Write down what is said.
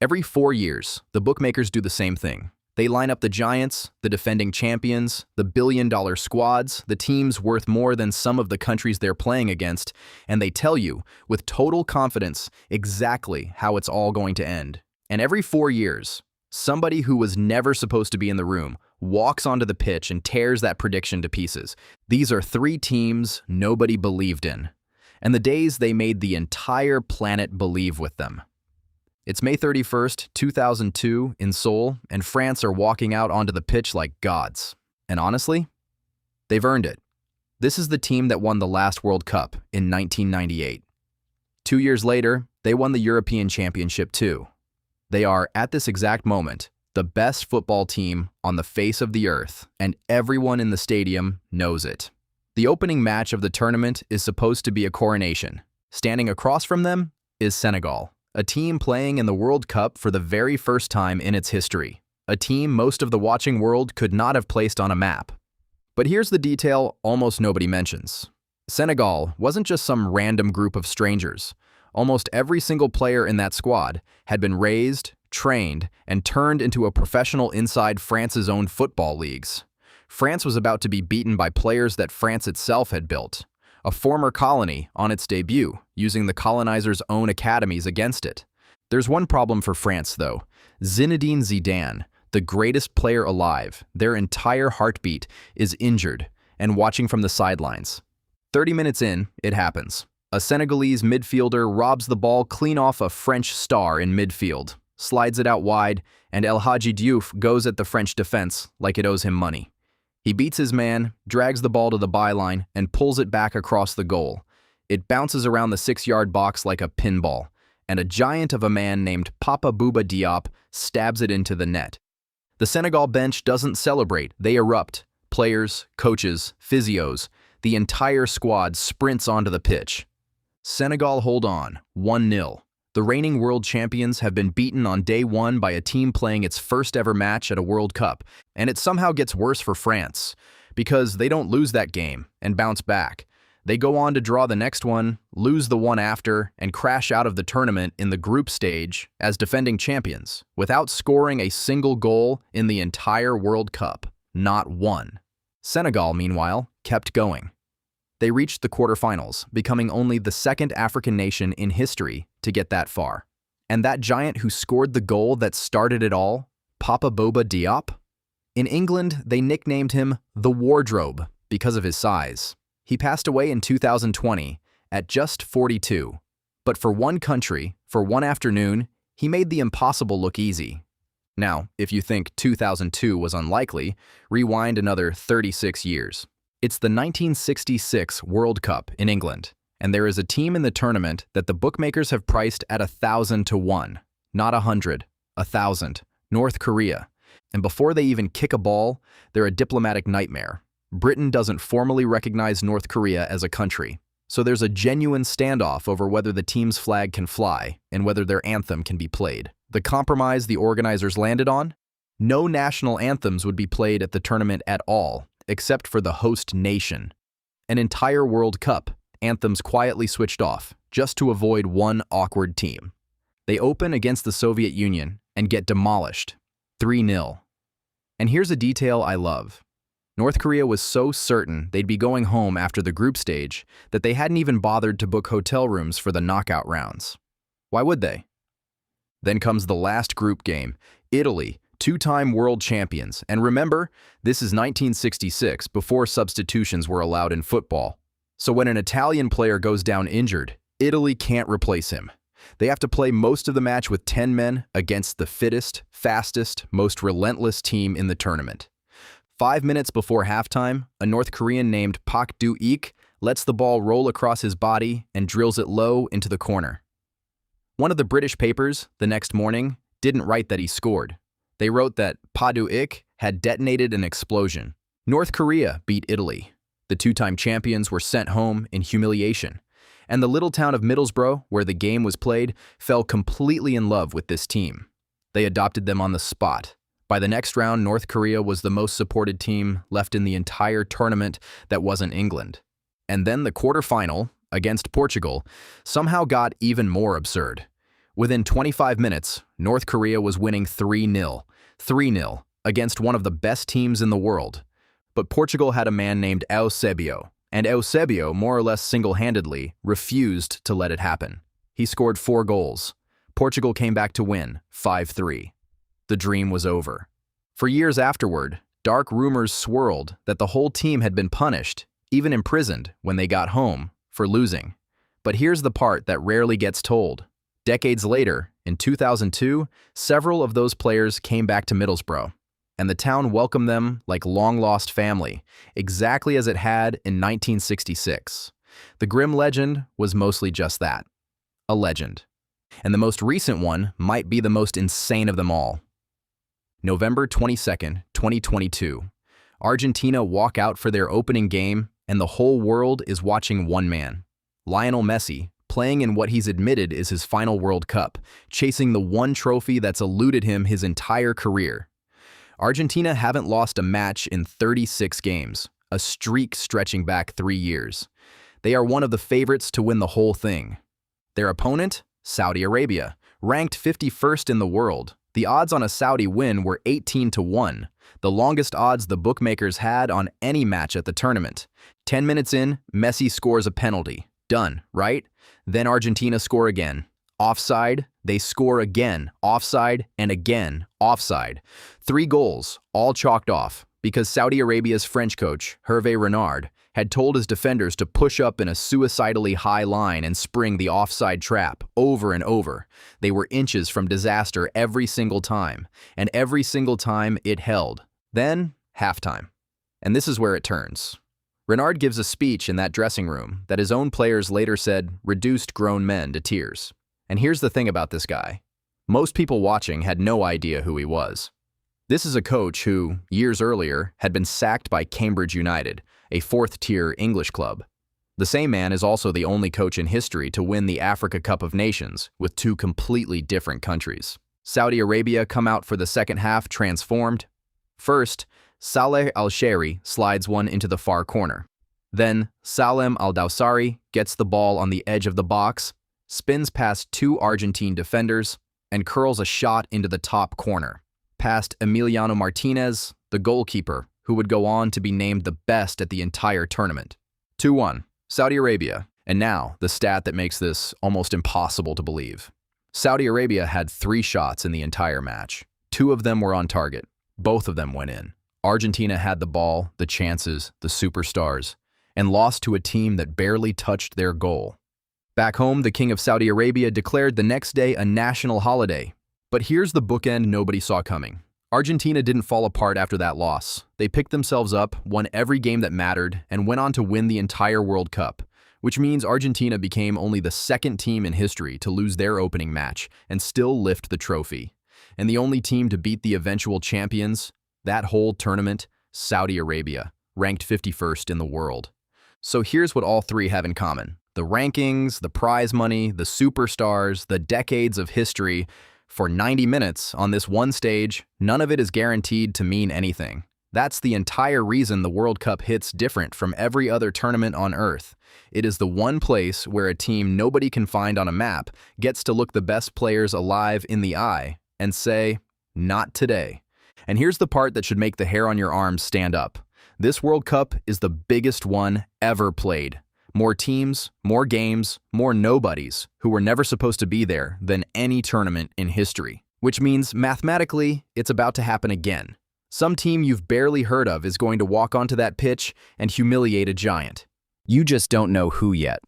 Every 4 years, the bookmakers do the same thing. They line up the giants, the defending champions, the billion-dollar squads, the teams worth more than some of the countries they're playing against, and they tell you, with total confidence, exactly how it's all going to end. And every 4 years, somebody who was never supposed to be in the room walks onto the pitch and tears that prediction to pieces. These are three teams nobody believed in, and the days they made the entire planet believe with them. It's May 31st, 2002, in Seoul, and France are walking out onto the pitch like gods. And honestly, they've earned it. This is the team that won the last World Cup in 1998. 2 years later, they won the European Championship too. They are, at this exact moment, the best football team on the face of the earth, and everyone in the stadium knows it. The opening match of the tournament is supposed to be a coronation. Standing across from them is Senegal, a team playing in the World Cup for the very first time in its history. A team most of the watching world could not have placed on a map. But here's the detail almost nobody mentions. Senegal wasn't just some random group of strangers. Almost every single player in that squad had been raised, trained, and turned into a professional inside France's own football leagues. France was about to be beaten by players that France itself had built, a former colony on its debut, using the colonizers' own academies against it. There's one problem for France, though. Zinedine Zidane, the greatest player alive, their entire heartbeat, is injured and watching from the sidelines. 30 minutes in, it happens. A Senegalese midfielder robs the ball clean off a French star in midfield, slides it out wide, and El Hadji Diouf goes at the French defense like it owes him money. He beats his man, drags the ball to the byline, and pulls it back across the goal. It bounces around the 6-yard box like a pinball, and a giant of a man named Papa Bouba Diop stabs it into the net. The Senegal bench doesn't celebrate, they erupt. Players, coaches, physios, the entire squad sprints onto the pitch. Senegal hold on, 1-0. The reigning world champions have been beaten on day one by a team playing its first ever match at a World Cup, and it somehow gets worse for France, because they don't lose that game and bounce back. They go on to draw the next one, lose the one after, and crash out of the tournament in the group stage as defending champions, without scoring a single goal in the entire World Cup. Not one. Senegal, meanwhile, kept going. They reached the quarterfinals, becoming only the second African nation in history to get that far. And that giant who scored the goal that started it all, Papa Bouba Diop? In England, they nicknamed him the Wardrobe because of his size. He passed away in 2020 at just 42. But for one country, for one afternoon, he made the impossible look easy. Now, if you think 2002 was unlikely, rewind another 36 years. It's the 1966 World Cup in England, and there is a team in the tournament that the bookmakers have priced at 1,000 to 1. Not 100, 1,000. North Korea. And before they even kick a ball, they're a diplomatic nightmare. Britain doesn't formally recognize North Korea as a country, so there's a genuine standoff over whether the team's flag can fly and whether their anthem can be played. The compromise the organizers landed on? No national anthems would be played at the tournament at all, except for the host nation. An entire World Cup, anthems quietly switched off, just to avoid one awkward team. They open against the Soviet Union and get demolished, 3-0. And here's a detail I love. North Korea was so certain they'd be going home after the group stage that they hadn't even bothered to book hotel rooms for the knockout rounds. Why would they? Then comes the last group game, Italy, two-time world champions. And remember, this is 1966, before substitutions were allowed in football. So when an Italian player goes down injured, Italy can't replace him. They have to play most of the match with 10 men against the fittest, fastest, most relentless team in the tournament. 5 minutes before halftime, a North Korean named Pak Do-ik lets the ball roll across his body and drills it low into the corner. One of the British papers, the next morning, didn't write that he scored. They wrote that Pak Do-ik had detonated an explosion. North Korea beat Italy. The two-time champions were sent home in humiliation. And the little town of Middlesbrough, where the game was played, fell completely in love with this team. They adopted them on the spot. By the next round, North Korea was the most supported team left in the entire tournament that wasn't England. And then the quarterfinal, against Portugal, somehow got even more absurd. Within 25 minutes, North Korea was winning 3-0, 3-0, against one of the best teams in the world. But Portugal had a man named Eusebio, and Eusebio, more or less single-handedly, refused to let it happen. He scored 4 goals. Portugal came back to win, 5-3. The dream was over. For years afterward, dark rumors swirled that the whole team had been punished, even imprisoned, when they got home, for losing. But here's the part that rarely gets told. Decades later, in 2002, several of those players came back to Middlesbrough, and the town welcomed them like long-lost family, exactly as it had in 1966. The grim legend was mostly just that, a legend. And the most recent one might be the most insane of them all. November 22nd, 2022. Argentina walk out for their opening game, and the whole world is watching one man, Lionel Messi, playing in what he's admitted is his final World Cup, chasing the one trophy that's eluded him his entire career. Argentina haven't lost a match in 36 games, a streak stretching back 3 years. They are one of the favorites to win the whole thing. Their opponent? Saudi Arabia, ranked 51st in the world. The odds on a Saudi win were 18-1, the longest odds the bookmakers had on any match at the tournament. 10 minutes in, Messi scores a penalty. Done, right? Then Argentina score again. Offside, they score again. Offside, and again. Offside. 3 goals, all chalked off, because Saudi Arabia's French coach, Hervé Renard, had told his defenders to push up in a suicidally high line and spring the offside trap over and over. They were inches from disaster every single time, and every single time it held. Then, halftime. And this is where it turns. Renard gives a speech in that dressing room that his own players later said reduced grown men to tears. And here's the thing about this guy. Most people watching had no idea who he was. This is a coach who, years earlier, had been sacked by Cambridge United, a 4th-tier English club. The same man is also the only coach in history to win the Africa Cup of Nations with 2 completely different countries. Saudi Arabia come out for the second half transformed. First, Saleh Al-Shairi slides one into the far corner. Then, Salem Al-Dawsari gets the ball on the edge of the box, spins past 2 Argentine defenders, and curls a shot into the top corner, past Emiliano Martinez, the goalkeeper, who would go on to be named the best at the entire tournament. 2-1, Saudi Arabia. And now, the stat that makes this almost impossible to believe. Saudi Arabia had 3 shots in the entire match. 2 of them were on target. Both of them went in. Argentina had the ball, the chances, the superstars, and lost to a team that barely touched their goal. Back home, the King of Saudi Arabia declared the next day a national holiday. But here's the bookend nobody saw coming. Argentina didn't fall apart after that loss. They picked themselves up, won every game that mattered, and went on to win the entire World Cup, which means Argentina became only the 2nd team in history to lose their opening match and still lift the trophy. And the only team to beat the eventual champions, that whole tournament, Saudi Arabia, ranked 51st in the world. So here's what all 3 have in common. The rankings, the prize money, the superstars, the decades of history. For 90 minutes on this one stage, none of it is guaranteed to mean anything. That's the entire reason the World Cup hits different from every other tournament on Earth. It is the one place where a team nobody can find on a map gets to look the best players alive in the eye and say, not today. And here's the part that should make the hair on your arms stand up. This World Cup is the biggest one ever played. More teams, more games, more nobodies who were never supposed to be there than any tournament in history. Which means, mathematically, it's about to happen again. Some team you've barely heard of is going to walk onto that pitch and humiliate a giant. You just don't know who yet.